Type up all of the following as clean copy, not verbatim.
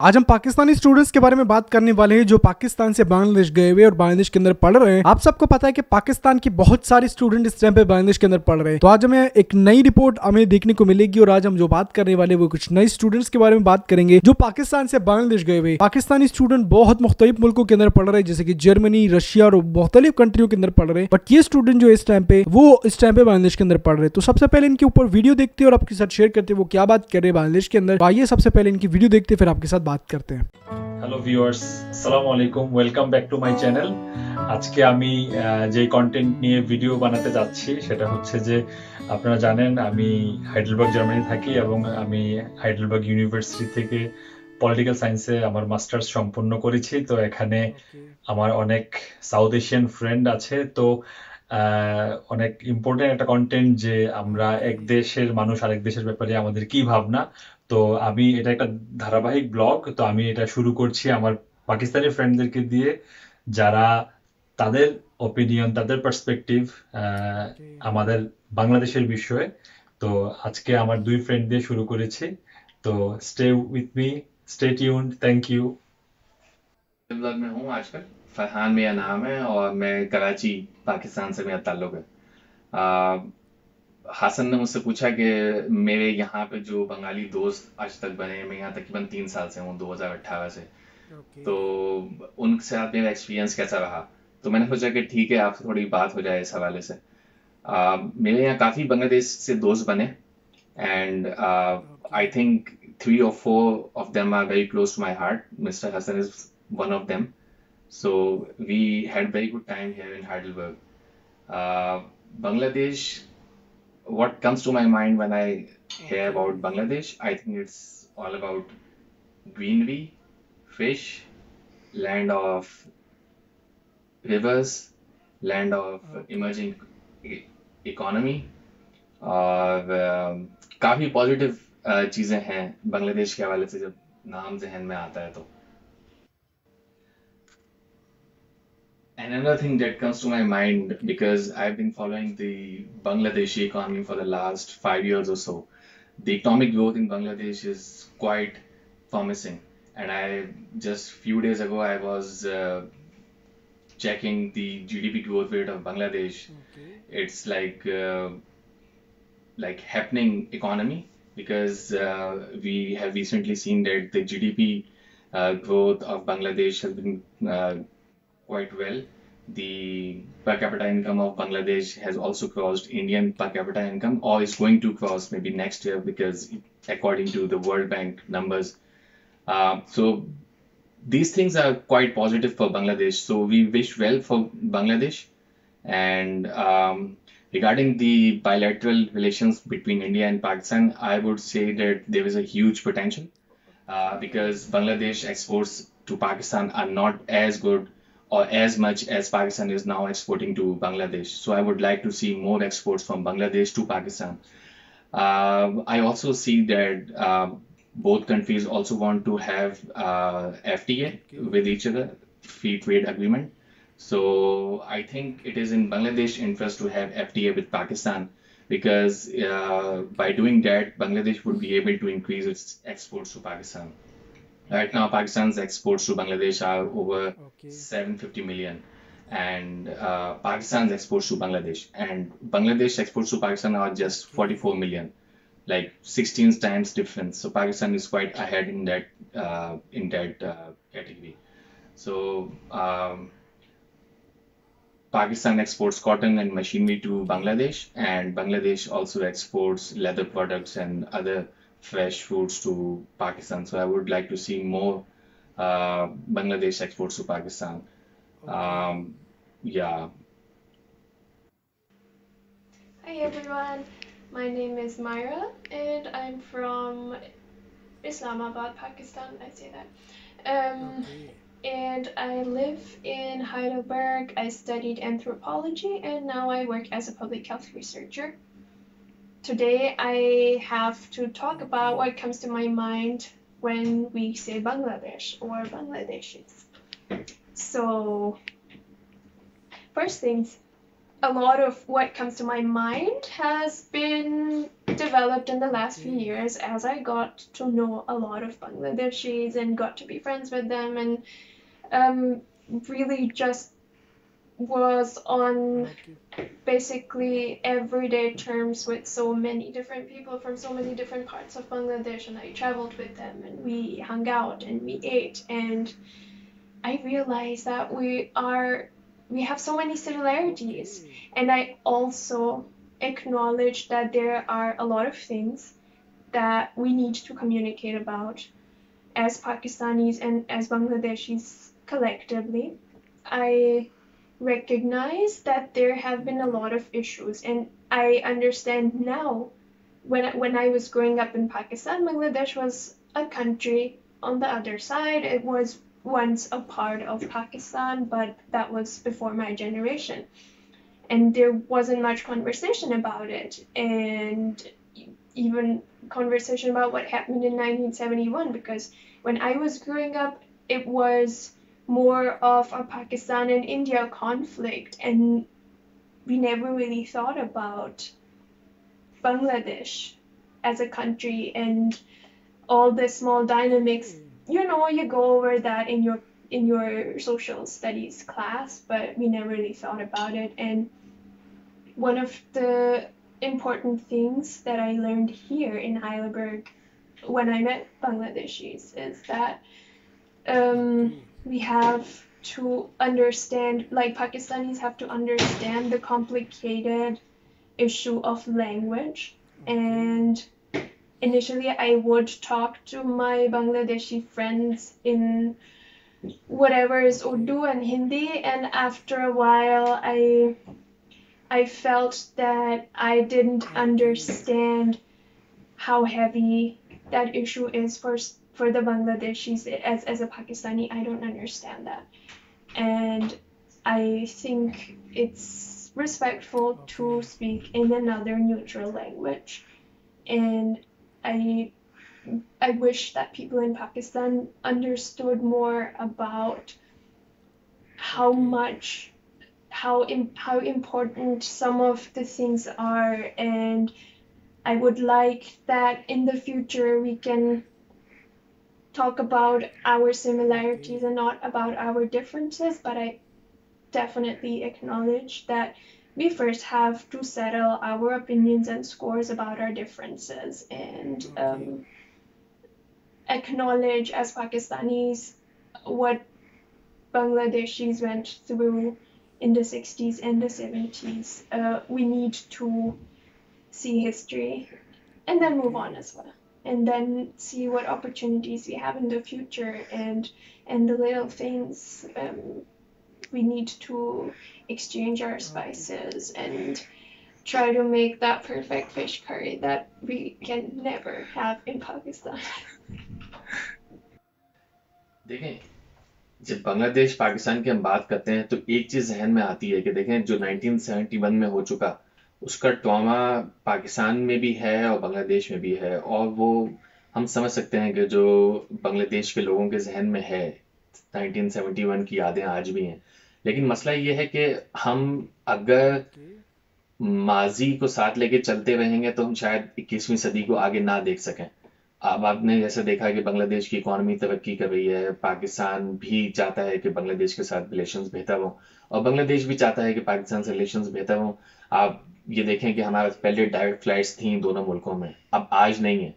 आज हम पाकिस्तानी स्टूडेंट्स के बारे में बात करने वाले हैं जो पाकिस्तान से बांग्लादेश गए हुए और बांग्लादेश के अंदर पढ़ रहे हैं। आप सबको पता है कि पाकिस्तान की बहुत सारी स्टूडेंट इस टाइम पे बांग्लादेश के अंदर पढ़ रहे हैं। तो आज हमें एक नई रिपोर्ट हमें देखने को मिलेगी और आज हम जो बात करने वाले वो कुछ नए स्टूडेंट्स के बारे में बात करेंगे जो पाकिस्तान से बांग्लादेश गए हुए। पाकिस्तानी स्टूडेंट बहुत मुख्तलिफ मुल्कों के अंदर पढ़ रहे हैं, जैसे कि जर्मनी, रशिया और मुख्तलिफ कंट्रियों के अंदर पढ़ रहे हैं। बट ये स्टूडेंट जो इस टाइम पे बांग्लादेश के अंदर पढ़ रहे हैं। तो सबसे पहले इनके ऊपर वीडियो देखते हैं और आपके साथ शेयर करते हैं वो क्या बात कर रहे हैं बांग्लादेश के अंदर। आइए सबसे पहले इनकी वीडियो देखते हैं, फिर आपके साथ बात करते हैं। হ্যালো ভিউয়ার্স, আসসালামু আলাইকুম, welcome back to my channel. আজকে আমি যে কন্টেন্ট নিয়ে ভিডিও বানাতে যাচ্ছি সেটা হচ্ছে যে আপনারা জানেন আমি হাইডেলবার্গ জার্মানি থাকি এবং আমি হাইডেলবার্গ ইউনিভার্সিটি থেকে পলিটিক্যাল সায়েন্সে আমার মাস্টার্স সম্পন্ন করেছি। তো এখানে আমার অনেক সাউথ এশিয়ান ফ্রেন্ড আছে। তো অনেক ইম্পর্টেন্ট একটা কন্টেন্ট যে আমরা এক দেশের মানুষ আরেক দেশের ব্যাপারে আমাদের কি ভাবনা। তো আমি এটা একটা ধারাবাহিক ব্লগ, তো আমি এটা শুরু করছি আমার পাকিস্তানি ফ্রেন্ডদেরকে দিয়ে যারা তাদের ওপিনিয়ন, তাদের পার্সপেক্টিভ আমাদের বাংলাদেশের বিষয়ে। তো আজকে আমার দুই ফ্রেন্ড দিয়ে শুরু করেছি। তো stay with me, stay tuned, thank you. Blog में हूँ आजकल। फरहान मेरा नाम है और मैं कराची पाकिस्तान से मेरा ताल्लुक है। हासन ने मुझसे पूछा कि मेरे यहाँ पे जो बंगाली दोस्त आज तक बने, मैं यहाँ तकरीबन 3 साल से हूँ, 2018 से। तो उनके साथ मेरा एक्सपीरियंस कैसा रहा, तो मैंने सोचा कि ठीक है आपसे थोड़ी बात हो जाए इस हवाले से। मेरे यहाँ काफ़ी बांग्लादेश से दोस्त बने and I think 3 or 4 of them are very close to my heart. Mr. Hassan is one of them. So we had very good time here in Heidelberg. Bangladesh, what comes to my mind when I hear about Bangladesh, I think it's all about greenery, fish, land of rivers, land of emerging economy, और काफ़ी positive चीज़ें हैं बांग्लादेश के हवाले से जब नाम जहन में आता है तो। Another thing that comes to my mind, because I've been following the Bangladeshi economy for the last 5 years or so, the economic growth in Bangladesh is quite promising. And just few days ago I was checking the GDP growth rate of Bangladesh. It's like happening economy, because we have recently seen that the GDP growth of Bangladesh has been quite well. The per capita income of Bangladesh has also crossed Indian per capita income, or is going to cross maybe next year, because according to the World Bank numbers. So these things are quite positive for Bangladesh. So we wish well for Bangladesh. And regarding the bilateral relations between India and Pakistan, I would say that there is a huge potential, because Bangladesh exports to Pakistan are not as good or as much as Pakistan is now exporting to Bangladesh. So I would like to see more exports from Bangladesh to Pakistan. I also see that both countries also want to have FTA with each other, free trade agreement. So I think it is in Bangladesh interest to have FTA with Pakistan, because by doing that, Bangladesh would be able to increase its exports to Pakistan. Right now, Pakistan's exports to Bangladesh are over 750 million, and Pakistan's exports to Bangladesh, and Bangladesh exports to Pakistan are just 44 million, like 16 times difference. So Pakistan is quite ahead in that category. So Pakistan exports cotton and machinery to Bangladesh, and Bangladesh also exports leather products and other fresh foods to Pakistan. So I would like to see more Bangladesh exports to Pakistan. Yeah. Hi everyone, my name is Myra and I'm from Islamabad, Pakistan. I say that. And I live in Heidelberg. I studied anthropology and now I work as a public health researcher. Today I have to talk about what comes to my mind when we say Bangladesh or Bangladeshis. So first things, a lot of what comes to my mind has been developed in the last few years as I got to know a lot of Bangladeshis and got to be friends with them, and really just was on basically everyday terms with so many different people from so many different parts of Bangladesh, and I traveled with them and we hung out and we ate, and I realized that we have so many similarities, and I also acknowledge that there are a lot of things that we need to communicate about as Pakistanis and as Bangladeshis collectively. I recognize that there have been a lot of issues, and I understand now when I was growing up in Pakistan, Bangladesh was a country on the other side. It was once a part of Pakistan, but that was before my generation. And there wasn't much conversation about it, and even conversation about what happened in 1971, because when I was growing up, it was more of a Pakistan and India conflict, and we never really thought about Bangladesh as a country and all the small dynamics. You know, you go over that in your social studies class, but we never really thought about it. And one of the important things that I learned here in Heidelberg when I met Bangladeshis is that we have to understand, like Pakistanis have to understand the complicated issue of language. And initially I would talk to my Bangladeshi friends in whatever is Urdu and Hindi, and after a while I felt that I didn't understand how heavy that issue is for the Bangladeshis. As a Pakistani, I don't understand that. And I think it's respectful to speak in another neutral language. And I wish that people in Pakistan understood more about how important some of the things are, and I would like that in the future we can talk about our similarities and not about our differences, but I definitely acknowledge that we first have to settle our opinions and scores about our differences, and acknowledge as Pakistanis what Bangladeshis went through in the 60s and the 70s. We need to see history and then move on as well, and then see what opportunities we have in the future, and the little things. We need to exchange our spices and try to make that perfect fish curry that we can never have in Pakistan. देखें, जब बांग्लादेश पाकिस्तान की हम बात करते हैं तो एक चीज जहन में आती है कि देखें जो 1971 में हो चुका उसका ट्रॉमा पाकिस्तान में भी है और बांग्लादेश में भी है, और वो हम समझ सकते हैं कि जो बांग्लादेश के लोगों के जहन में है 1971 की यादें आज भी हैं। लेकिन मसला ये है कि हम अगर माजी को साथ लेके चलते रहेंगे तो हम शायद 21वीं सदी को आगे ना देख सकें। अब आपने जैसे देखा कि बांग्लादेश की इकॉनमी तरक्की कर रही है, पाकिस्तान भी चाहता है कि बांग्लादेश के साथ रिलेशंस बेहतर हों और बांग्लादेश भी चाहता है कि पाकिस्तान से रिलेशंस बेहतर हों। आप ये देखें कि हमारे पहले डायरेक्ट फ्लाइट्स थी दोनों मुल्कों में, अब आज नहीं है।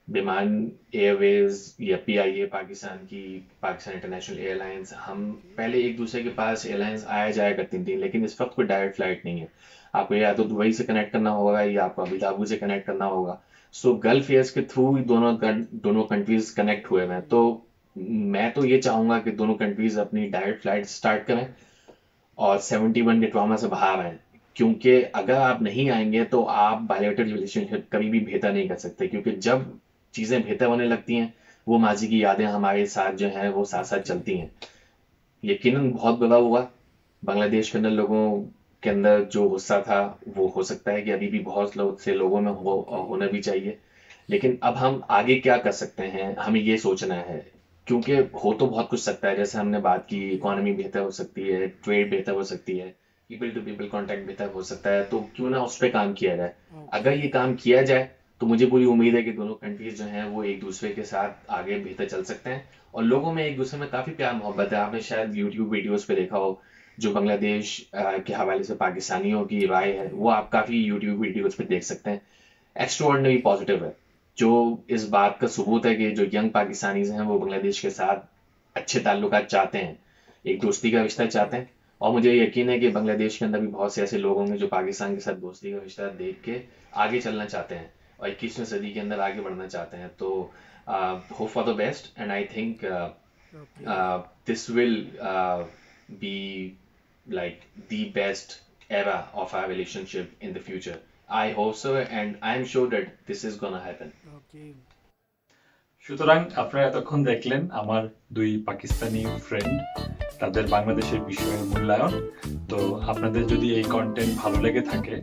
विमान एयरवेज या पीआईए पाकिस्तान की, पाकिस्तान इंटरनेशनल एयरलाइंस, हम पहले एक दूसरे के पास एयरलाइंस आया जाया करती थी, लेकिन इस वक्त कोई डायरेक्ट फ्लाइट नहीं है। आपको या तो दुबई से कनेक्ट करना होगा या आपको अबू धाबी से कनेक्ट करना होगा। सो गल्फ एयर्स के थ्रू ही दोनों कंट्रीज कनेक्ट हुए हैं। तो मैं तो ये चाहूंगा कि दोनों कंट्रीज अपनी डायरेक्ट फ्लाइट स्टार्ट करें और 71 के ट्रॉमा से बाहर आए, क्योंकि अगर आप नहीं आएंगे तो आप बायलैटरल रिलेशनशिप कभी भी बेहतर नहीं कर सकते, क्योंकि जब चीजें बेहतर होने लगती हैं वो माजी की यादें हमारे साथ जो हैं वो साथ साथ चलती हैं। यकीनन बहुत बुरा हुआ, बांग्लादेश के अंदर लोगों के अंदर जो गुस्सा था वो हो सकता है कि अभी भी बहुत से लोगों में होना भी चाहिए, लेकिन अब हम आगे क्या कर सकते हैं हमें ये सोचना है, क्योंकि हो तो बहुत कुछ सकता है। जैसे हमने बात की, इकोनॉमी बेहतर हो सकती है, ट्रेड बेहतर हो सकती है, पीपल टू पीपल कांटेक्ट बेहतर हो सकता है, तो क्यों ना उस पर काम किया जाए। अगर ये काम किया जाए तो मुझे पूरी उम्मीद है कि दोनों कंट्रीज जो हैं वो एक दूसरे के साथ आगे बेहतर चल सकते हैं, और लोगों में एक दूसरे में काफ़ी प्यार मोहब्बत है। आपने शायद यूट्यूब वीडियोस पे देखा हो, जो बांग्लादेश के हवाले से पाकिस्तानियों की राय है वो आप काफ़ी यूट्यूब वीडियोस पे देख सकते हैं। एक्स्ट्राऑर्डिनरी पॉजिटिव है, जो इस बात का सबूत है कि जो यंग पाकिस्तानीज हैं वो बांग्लादेश के साथ अच्छे ताल्लुकात चाहते हैं, एक दोस्ती का रिश्ता चाहते हैं। और मुझे यकीन है कि बांग्लादेश के अंदर भी बहुत से ऐसे लोग होंगे जो पाकिस्तान के साथ दोस्ती का रिश्ता देख के आगे चलना चाहते हैं और 21वीं सदी के अंदर आगे बढ़ना चाहते हैं। तो hope for the best, and I think this will be like the best era of our relationship in the future. I hope so, and I'm sure that this is gonna happen. সুতরাং আপনারা এতক্ষণ দেখলেন আমার দুই Pakistani friend তাদের বাংলাদেশের বিষয়ে মূল্যায়ন। তো আপনাদের যদি এই কন্টেন্ট ভালো লেগে থাকে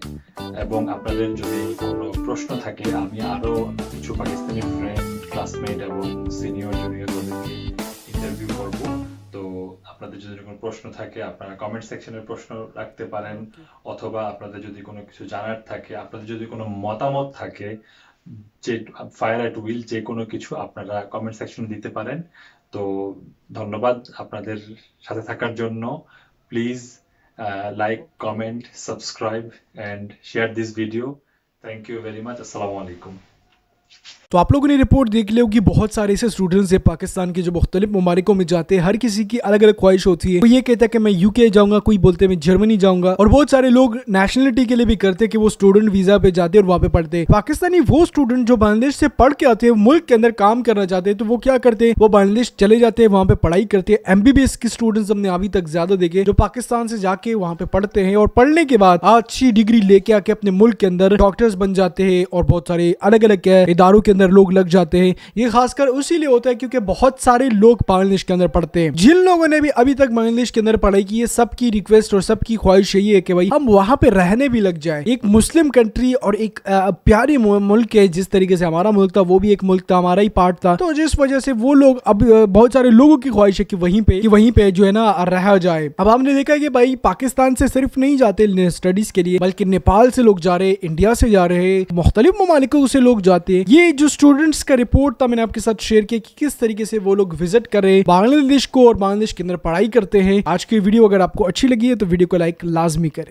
এবং আপনাদের যদি কোনো প্রশ্ন থাকে, আমি আরো কিছু পাকিস্তানি ফ্রেন্ড, ক্লাসমেট এবং সিনিয়র জুনিয়র ইন্টারভিউ করব। তো আপনাদের যদি কোনো প্রশ্ন থাকে আপনারা কমেন্ট সেকশনে প্রশ্ন রাখতে পারেন, অথবা আপনাদের যদি কোনো কিছু জানার থাকে, আপনাদের যদি কোনো মতামত থাকে, যে ফায়ার অ্যাট উইল যে কোনো কিছু আপনারা কমেন্ট সেকশনে দিতে পারেন। তো ধন্যবাদ আপনাদের সাথে থাকার জন্য। Please like, comment, subscribe and share this video. Thank you very much. আসসালামু আলাইকুম। तो आप लोगों ने रिपोर्ट देख ली होगी, बहुत सारे ऐसे स्टूडेंट्स हैं पाकिस्तान के जो मुख्तलिफ ममालिकों में जाते हैं। हर किसी की अलग अलग ख्वाहिश होती है। कोई ये कहता है कि मैं यूके जाऊंगा, कोई बोलते हैं मैं जर्मनी जाऊंगा, और बहुत सारे लोग नेशनलिटी के लिए भी करते हैं कि वो स्टूडेंट वीजा पे जाते हैं और वहाँ पे पढ़ते हैं। पाकिस्तानी वो स्टूडेंट जो बांग्लादेश से पढ़ के आते हैं, मुल्क के अंदर काम करना चाहते हैं, तो वो क्या करते हैं, वो बांग्लादेश चले जाते हैं, वहाँ पे पढ़ाई करते हैं। MBBS के स्टूडेंट्स हमने अभी तक ज्यादा देखे जो पाकिस्तान से जाके वहाँ पे पढ़ते हैं, और पढ़ने के बाद अच्छी डिग्री लेके आके अपने मुल्क के अंदर डॉक्टर्स बन जाते हैं, और बहुत सारे अलग अलग इदारों के अंदर लोग लग जाते हैं। ये खासकर उसीलिए होता है क्योंकि बहुत सारे लोग बांग्लादेश के अंदर पढ़ते हैं। जिन लोगों ने भी अभी तक बांग्लादेश के अंदर पढ़ाई की है, सबकी रिक्वेस्ट और सबकी ख्वाहिश यही है कि भाई हम वहां पे रहने भी लग जाए। एक मुस्लिम कंट्री और एक प्यारी मुल्क है, जिस तरीके से हमारा मुल्क था वो भी एक मुल्क था, हमारा ही पार्ट था। तो जिस वजह से वो लोग अब बहुत सारे लोगों की ख्वाहिश है कि वहीं पे जो है ना रहा जाए। अब हमने देखा कि भाई पाकिस्तान से सिर्फ नहीं जाते स्टडीज के लिए, बल्कि नेपाल से लोग जा रहे हैं, इंडिया से जा रहे हैं, मुख्तलिफ ममालिकों से लोग जाते हैं। ये जो स्टूडेंट्स का रिपोर्ट था मैंने आपके साथ शेयर किया कि किस तरीके से वो लोग विजिट कर रहे हैं बांग्लादेश को और बांग्लादेश के अंदर पढ़ाई करते हैं। आज की वीडियो अगर आपको अच्छी लगी है तो वीडियो को लाइक लाजमी करें।